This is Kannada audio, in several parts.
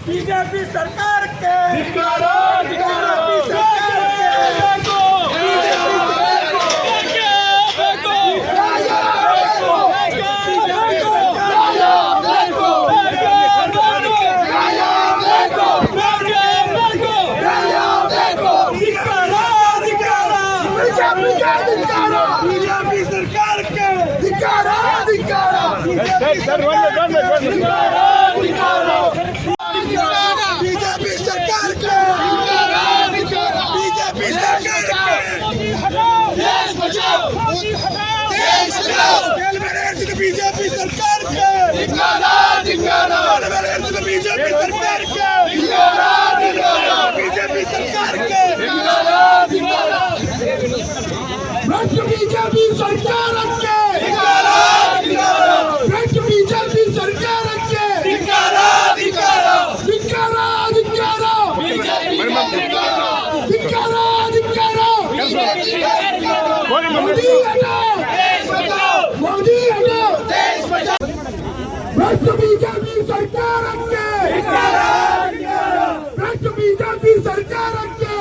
बीजेपी सरकार के बीजेपी सरकार के बीजेपी सरकार के बीजेपी बीजेपी सरकार के बीजेपी सरकार के बीजेपी सरकार के बीजेपी सरकार के बीजेपी सरकार के बीजेपी सरकार के बीजेपी सरकार के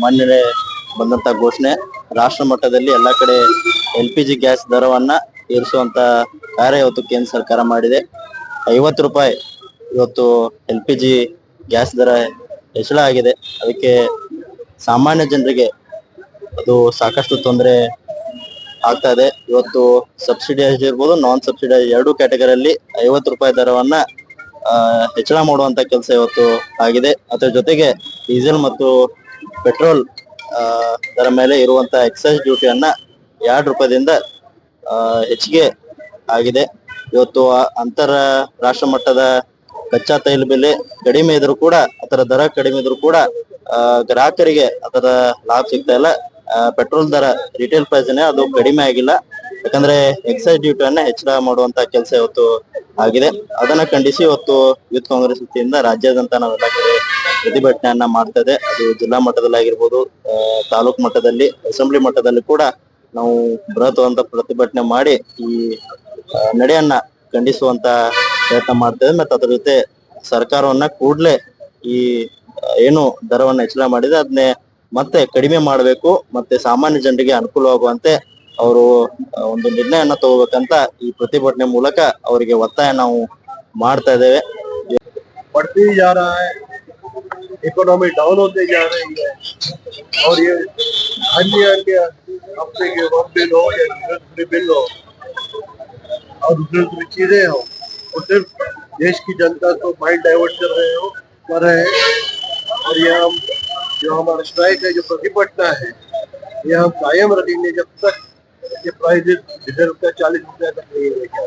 ಮೊನ್ನೆ ಬಂದಂತ ಘೋಷಣೆ ರಾಷ್ಟ್ರ ಮಟ್ಟದಲ್ಲಿ ಎಲ್ಲಾ ಕಡೆ LPG ಗ್ಯಾಸ್ ದರವನ್ನ ಏರಿಸುವಂತ ಕಾರ್ಯ ಇವತ್ತು ಕೇಂದ್ರ ಸರ್ಕಾರ ಮಾಡಿದೆ. 50 ರೂಪಾಯಿ ಇವತ್ತು LPG ಗ್ಯಾಸ್ ದರ ಹೆಚ್ಚಳ ಆಗಿದೆ. ಅದಕ್ಕೆ ಸಾಮಾನ್ಯ ಜನರಿಗೆ ಅದು ಸಾಕಷ್ಟು ತೊಂದರೆ ಆಗ್ತಾ ಇದೆ. ಇವತ್ತು ಸಬ್ಸಿಡೈಸ್ ಇರ್ಬೋದು, ನಾನ್ ಸಬ್ಸಿಡೈಸ್ ಎರಡೂ ಕ್ಯಾಟಗರಿಯಲ್ಲಿ 50 ರೂಪಾಯಿ ದರವನ್ನ ಹೆಚ್ಚಳ ಮಾಡುವಂತ ಕೆಲಸ ಇವತ್ತು ಆಗಿದೆ. ಅದರ ಜೊತೆಗೆ ಡೀಸೆಲ್ ಮತ್ತು ಪೆಟ್ರೋಲ್ ದರ ಮೇಲೆ ಇರುವಂತ ಎಕ್ಸೈಸ್ ಡ್ಯೂಟಿಯನ್ನ 2 ರೂಪಾಯಿದಿಂದ ಹೆಚ್ಚಿಗೆ ಆಗಿದೆ. ಇವತ್ತು ಅಂತರ ರಾಷ್ಟ್ರ ಮಟ್ಟದ ಕಚ್ಚಾ ತೈಲ ಬೆಲೆ ಕಡಿಮೆ ಇದ್ರೂ ಕೂಡ, ಅದರ ದರ ಕಡಿಮೆ ಇದ್ರೂ ಕೂಡ ಗ್ರಾಹಕರಿಗೆ ಅದರ ಲಾಭ ಸಿಗ್ತಾ ಇಲ್ಲ. ಪೆಟ್ರೋಲ್ ದರ ರಿಟೇಲ್ ಪ್ರೈಸ್ ಅದು ಕಡಿಮೆ ಆಗಿಲ್ಲ. ಯಾಕಂದ್ರೆ ಎಕ್ಸೈಸ್ ಡ್ಯೂಟಿಯನ್ನ ಹೆಚ್ಚಳ ಮಾಡುವಂತ ಕೆಲಸ ಇವತ್ತು ಆಗಿದೆ. ಅದನ್ನ ಖಂಡಿಸಿ ಇವತ್ತು ಯೂತ್ ಕಾಂಗ್ರೆಸ್ ವತಿಯಿಂದ ರಾಜ್ಯಾದ್ಯಂತ ನಾವೆಲ್ಲ ಕಡೆ ಪ್ರತಿಭಟನೆಯನ್ನ ಮಾಡ್ತಾ ಇದೆ. ಅದು ಜಿಲ್ಲಾ ಮಟ್ಟದಲ್ಲಿ ಆಗಿರ್ಬೋದು, ತಾಲೂಕು ಮಟ್ಟದಲ್ಲಿ, ಅಸೆಂಬ್ಲಿ ಮಟ್ಟದಲ್ಲಿ ಕೂಡ ನಾವು ಬೃಹತ್ವಾದಂತ ಪ್ರತಿಭಟನೆ ಮಾಡಿ ಈ ನಡೆಯನ್ನ ಖಂಡಿಸುವಂತ ಪ್ರಯತ್ನ ಮಾಡ್ತೇವೆ. ಮತ್ತೆ ಅದ್ರ ಜೊತೆ ಸರ್ಕಾರವನ್ನ ಕೂಡ್ಲೆ ಈ ಏನು ದರವನ್ನ ಹೆಚ್ಚಳ ಮಾಡಿದೆ ಅದನ್ನೇ ಮತ್ತೆ ಕಡಿಮೆ ಮಾಡಬೇಕು, ಮತ್ತೆ ಸಾಮಾನ್ಯ ಜನರಿಗೆ ಅನುಕೂಲವಾಗುವಂತೆ ಅವರು ಒಂದು ನಿರ್ಣಯನ ತಗೋಬೇಕಂತ ಈ ಪ್ರತಿಭಟನೆ ಮೂಲಕ ಅವರಿಗೆ ಒತ್ತಾಯ ನಾವು ಮಾಡ್ತಾ ಇದ್ದೇವೆ. बढ़ती जा रहा है, इकोनॉमी डाउन होते जा रही है और ये अन्य हफ्ते के बिल हो या दूसरे बिल हो और दूसरी चीजें हो, वो सिर्फ देश की जनता को माइंड डाइवर्ट कर रहे हैं। और ये हम जो हमारा स्ट्राइक है, जो प्रतिभटना है, ये हम कायम रखेंगे जब तक ये प्राइस डीजल का 40 रुपया तक नहीं रहेगा।